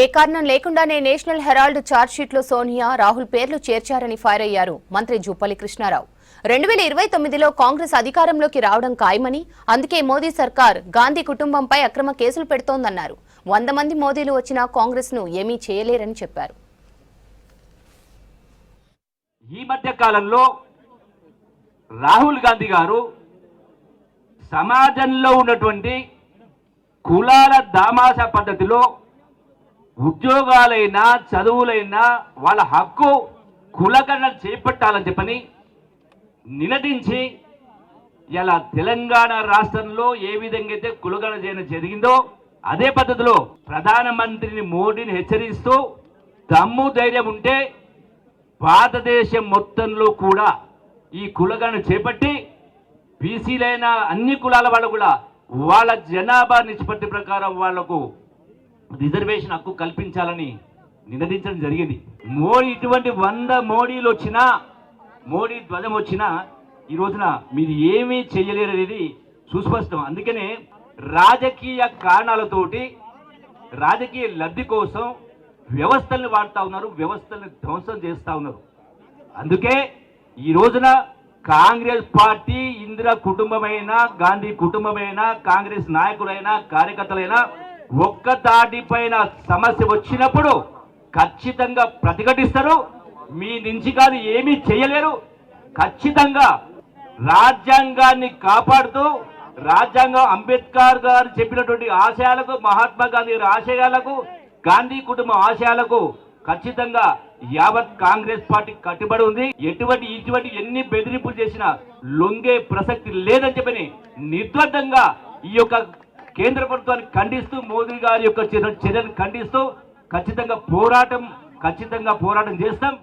ఏ కారణం లేకుండానే national Herald ఛార్జ్షీట్లో Sonia, Rahul పేర్లు చేర్చారని ఫైర్ అయ్యారు మంత్రి జూపల్లి కృష్ణారావు. 2029లో కాంగ్రెస్ అధికారంలోకి రావడం ఖాయమని, అందుకే మోదీ సర్కార్ గాంధీ కుటుంబంపై అక్రమ కేసులు పెడుతోందన్నారు. 100 మంది మోదీలు వచ్చినా కాంగ్రెస్ ను ఏమీ చేయలేరని చెప్పారు. ఈ మధ్య కాలంలో రాహుల్ గాంధీ గారు సమాజంలో ఉన్నటువంటి కులాల దామాస పద్ధతిలో ఉద్యోగాలైనా చదువులైనా వాళ్ళ హక్కు కులగణన చేపట్టాలని చెప్పని నినదించి ఇలా తెలంగాణ రాష్ట్రంలో ఏ విధంగా అయితే కులగణన చేయడం జరిగిందో అదే పద్ధతిలో ప్రధానమంత్రిని మోడీని హెచ్చరిస్తూ దమ్ము ధైర్యం ఉంటే భారతదేశం మొత్తంలో కూడా ఈ కులగణన చేపట్టి బీసీలైన అన్ని కులాల వాళ్ళు కూడా వాళ్ళ జనాభా నిష్పత్తి ప్రకారం వాళ్లకు రిజర్వేషన్ హక్కు కల్పించాలని నినదించడం జరిగింది. మోడీ ఇటువంటి 100 మోడీలు వచ్చినా, మోడీ ధ్వజం వచ్చినా ఈ రోజున మీరు ఏమీ చేయలేరు అనేది సుస్పష్టం. అందుకనే రాజకీయ కారణాలతోటి రాజకీయ లబ్ధి కోసం వ్యవస్థల్ని వాడుతూ ఉన్నారు, వ్యవస్థల్ని ధ్వంసం చేస్తూ ఉన్నారు. అందుకే ఈ రోజున కాంగ్రెస్ పార్టీ, ఇందిరా కుటుంబమైనా, గాంధీ కుటుంబమైనా, కాంగ్రెస్ నాయకులైనా, కార్యకర్తలైనా ఒక్క తాటిపైన సమస్య వచ్చినప్పుడు ఖచ్చితంగా ప్రతిఘటిస్తారు. మీ నుంచి కాదు ఏమీ చేయలేరు. ఖచ్చితంగా రాజ్యాంగాన్ని కాపాడుతూ రాజ్యాంగం అంబేద్కర్ గారు చెప్పినటువంటి ఆశయాలకు, మహాత్మా గాంధీ గారి ఆశయాలకు, గాంధీ కుటుంబం ఆశయాలకు ఖచ్చితంగా యావత్ కాంగ్రెస్ పార్టీ కట్టుబడి ఉంది. ఇటువంటి ఎన్ని బెదిరింపులు చేసినా లొంగే ప్రసక్తి లేదని చెప్పని నిర్ద్వందంగా ఈ యొక్క కేంద్ర ప్రభుత్వాన్ని ఖండిస్తూ, మోదీ గారి యొక్క చర్యను ఖండిస్తూ ఖచ్చితంగా పోరాటం చేస్తాం.